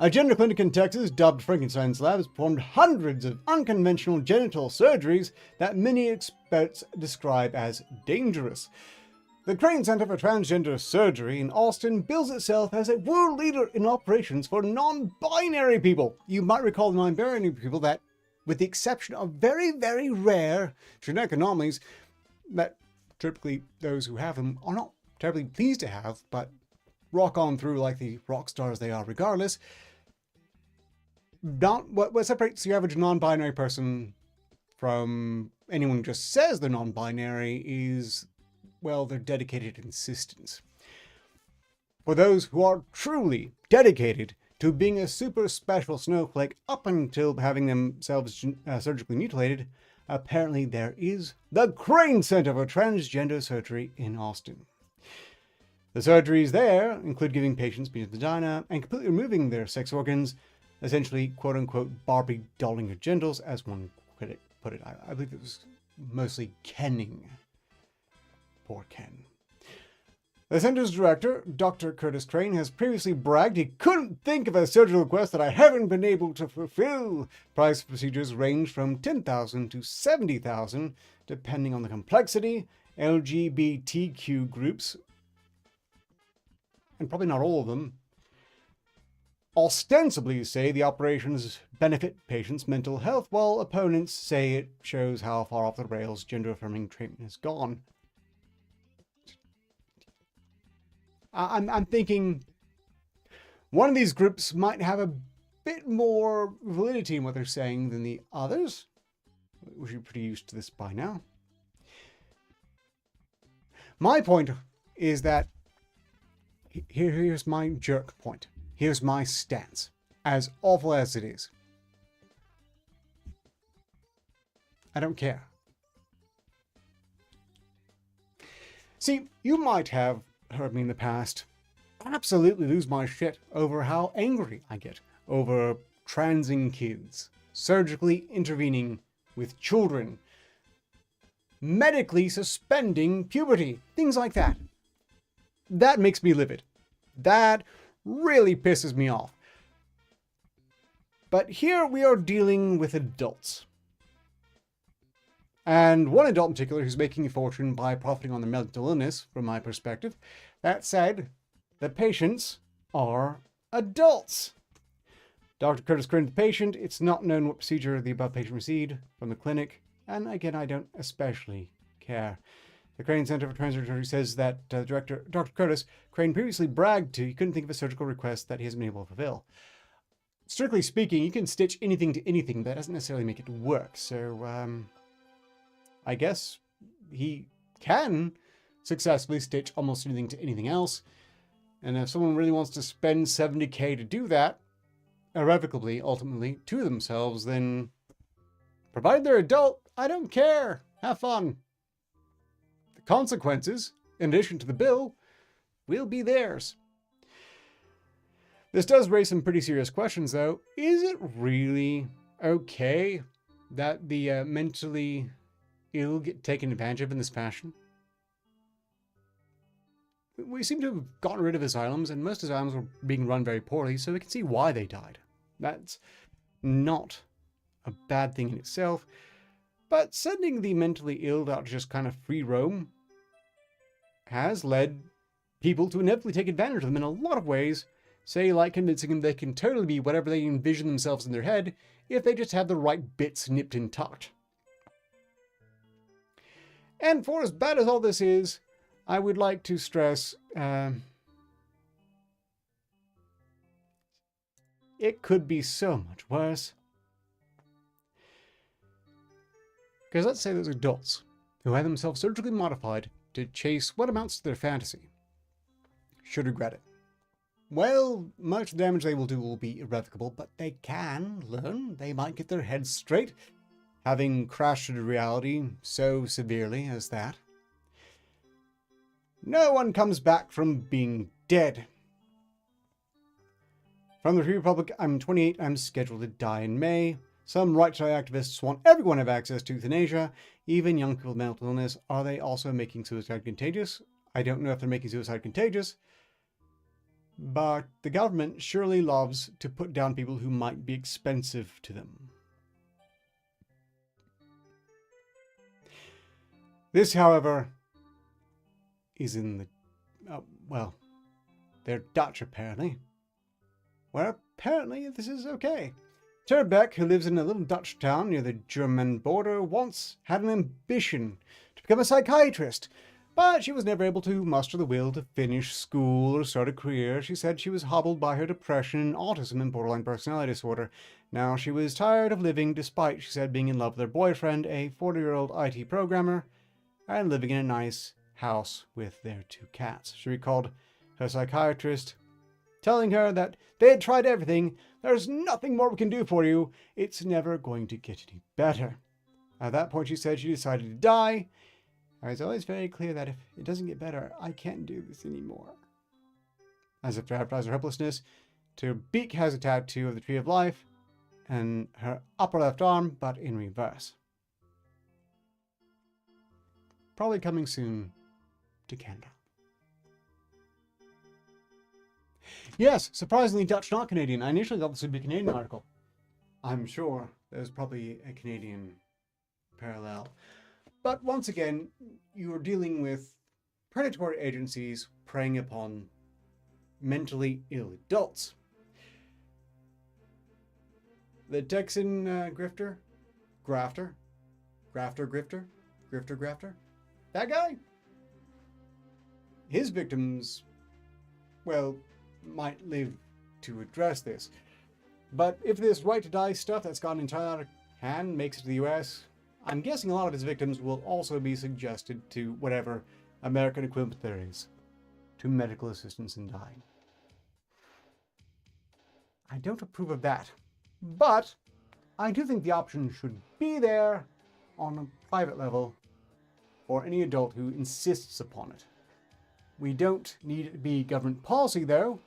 A gender clinic in Texas, dubbed Frankenstein's Lab, has performed hundreds of unconventional genital surgeries that many experts describe as dangerous. The Crane Center for Transgender Surgery in Austin bills itself as a world leader in operations for non-binary people. You might recall non-binary people that, with the exception of very, very rare genetic anomalies that typically those who have them are not terribly pleased to have, but rock on through like the rock stars they are regardless. What separates the average non-binary person from anyone who just says they're non-binary is, well, their dedicated insistence. For those who are truly dedicated to being a super special snowflake up until having themselves surgically mutilated, apparently there is the Crane Center for Transgender Surgery in Austin. The surgeries there include giving patients penis vagina and completely removing their sex organs, essentially, quote-unquote, Barbie dolling your genitals, as one critic put it. I believe it was mostly kenning. Poor Ken. The center's director, Dr. Curtis Crane, has previously bragged he couldn't think of a surgical request that I haven't been able to fulfill. Price procedures range from $10,000 to $70,000, depending on the complexity. LGBTQ groups, and probably not all of them, ostensibly say the operations benefit patients' mental health, while opponents say it shows how far off the rails gender-affirming treatment has gone. I'm thinking one of these groups might have a bit more validity in what they're saying than the others. We should be pretty used to this by now. My point is that here's my jerk point. Here's my stance. As awful as it is, I don't care. See, you might have heard me in the past absolutely lose my shit over how angry I get over transing kids, surgically intervening with children, medically suspending puberty, things like that. That makes me livid. That really pisses me off. But here we are dealing with adults. And one adult in particular who's making a fortune by profiting on their mental illness, from my perspective. That said, the patients are adults. Dr. Curtis Crane, the patient, it's not known what procedure the above patient received from the clinic, and again, I don't especially care. The Crane Center for Transgender says that director, Dr. Curtis Crane, previously bragged he couldn't think of a surgical request that he hasn't been able to fulfill. Strictly speaking, you can stitch anything to anything, but that doesn't necessarily make it work, so, I guess he can successfully stitch almost anything to anything else. And if someone really wants to spend $70K to do that, irrevocably, ultimately, to themselves, then provided they're adult, I don't care. Have fun. The consequences, in addition to the bill, will be theirs. This does raise some pretty serious questions, though. Is it really okay that the mentally ill get taken advantage of in this fashion? We seem to have gotten rid of asylums, and most asylums were being run very poorly, so we can see why they died. That's not a bad thing in itself, but sending the mentally ill out to just kind of free roam has led people to inevitably take advantage of them in a lot of ways, say like convincing them they can totally be whatever they envision themselves in their head if they just have the right bits nipped and tucked. And for as bad as all this is, I would like to stress it could be so much worse. Because let's say there's adults who have themselves surgically modified to chase what amounts to their fantasy. Should regret it. Well, much damage they will do will be irrevocable, but they can learn. They might get their heads straight, having crashed into reality so severely as that. No one comes back from being dead. From the Free Republic, I'm 28, I'm scheduled to die in May. Some right-to-die activists want everyone to have access to euthanasia, even young people with mental illness. Are they also making suicide contagious? I don't know if they're making suicide contagious, but the government surely loves to put down people who might be expensive to them. This, however, is in the, well, they're Dutch apparently, where apparently this is okay. Terbeck, who lives in a little Dutch town near the German border, once had an ambition to become a psychiatrist, but she was never able to muster the will to finish school or start a career. She said she was hobbled by her depression, autism, and borderline personality disorder. Now she was tired of living, despite, she said, being in love with her boyfriend, a 40-year-old IT programmer, and living in a nice house with their 2 cats. She recalled her psychiatrist telling her that they had tried everything. There's nothing more we can do for you. It's never going to get any better. At that point, she said she decided to die. I was always very clear that if it doesn't get better, I can't do this anymore. as if to advertise her helplessness. Her beak has a tattoo of the Tree of Life, and her upper left arm, but in reverse. Probably coming soon to Canada. Yes, surprisingly Dutch, not Canadian. I initially thought this would be a Canadian article. I'm sure there's probably a Canadian parallel. But once again, you are dealing with predatory agencies preying upon mentally ill adults. The Texan grifter, grafter, grifter, grafter, that guy, his victims, well, might live to address this. But if this right to die stuff that's gotten entirely out of hand makes it to the US, I'm guessing a lot of his victims will also be suggested to whatever American equivalent there is to medical assistance in dying. I don't approve of that. But I do think the option should be there on a private level for any adult who insists upon it. We don't need it to be government policy, though.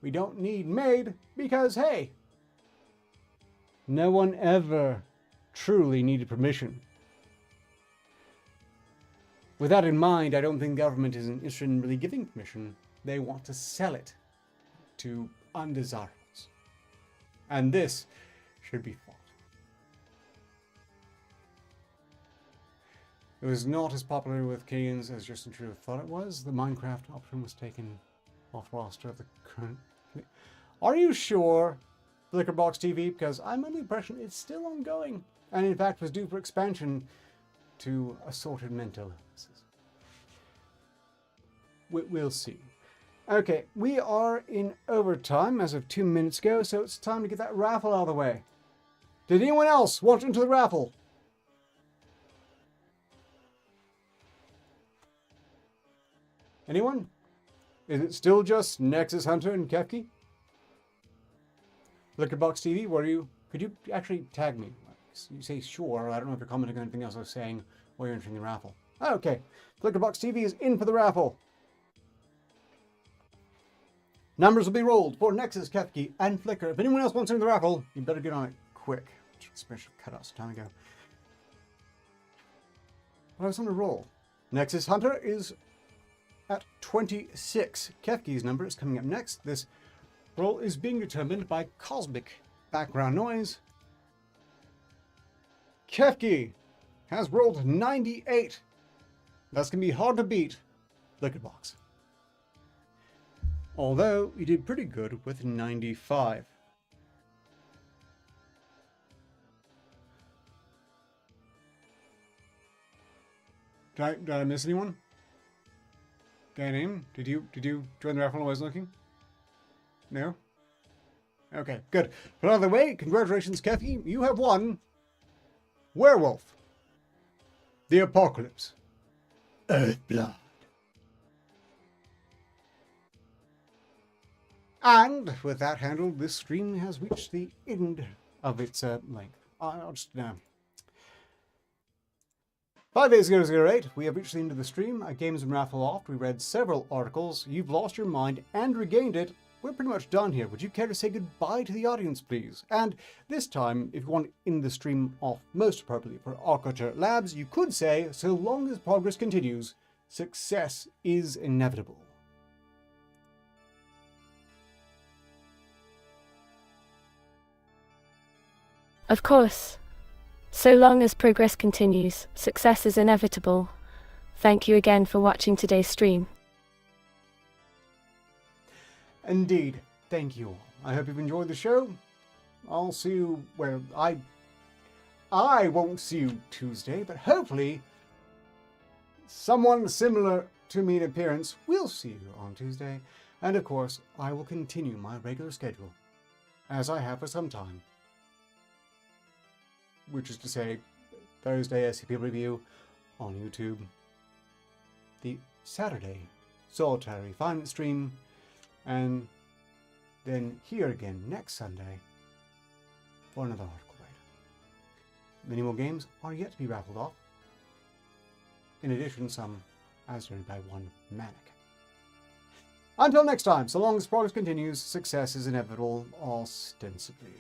We don't need MAID because, hey, no one ever truly needed permission. With that in mind, I don't think government is interested in really giving permission. They want to sell it to undesirables. And this should be fought. It was not as popular with Canadians as Justin Trudeau thought it was. The Minecraft option was taken off roster of the current... Are you sure, Flickerbox TV? Because I'm under the impression it's still ongoing. And in fact was due for expansion to assorted mental illnesses. We'll see. Okay, we are in overtime as of 2 minutes ago, so it's time to get that raffle out of the way. Did anyone else want into the raffle? Anyone? Is it still just Nexus Hunter and Kefki? Liquorbox TV, could you actually tag me? You say sure, I don't know if you're commenting on anything else I was saying while you're entering the raffle. Okay, Liquorbox TV is in for the raffle. Numbers will be rolled for Nexus, Kefki, and Flicker. If anyone else wants into the raffle, you better get on it quick. Special cut off some time ago. But I was on a roll. Nexus Hunter is at 26. Kefki's number is coming up next. This roll is being determined by cosmic background noise. Kefki has rolled 98. That's going to be hard to beat. Liquorbox. Although you did pretty good with 95. Did I miss anyone? Guy name? Did you join the raffle while I was looking? No? Okay, good. But out of the way, congratulations, Kathy. You have won Werewolf. The Apocalypse. Earthblood. And with that handled, this stream has reached the end of its length. I'll just 58008, we have reached the end of the stream. Our game's been raffled off. We read several articles. You've lost your mind and regained it. We're pretty much done here. Would you care to say goodbye to the audience, please? And this time, if you want to end the stream off most appropriately for Arketer Labs, you could say, so long as progress continues, success is inevitable. Of course. So long as progress continues, success is inevitable. Thank you again for watching today's stream. Indeed. Thank you all. I hope you've enjoyed the show. I'll see you, well, I won't see you Tuesday, but hopefully someone similar to me in appearance will see you on Tuesday. And of course, I will continue my regular schedule, as I have for some time. Which is to say, Thursday SCP review on YouTube, the Saturday solitary refinement stream, and then here again next Sunday for another article raid. Many more games are yet to be raffled off. In addition, some as noted by one Manic. Until next time, so long as progress continues, success is inevitable, ostensibly.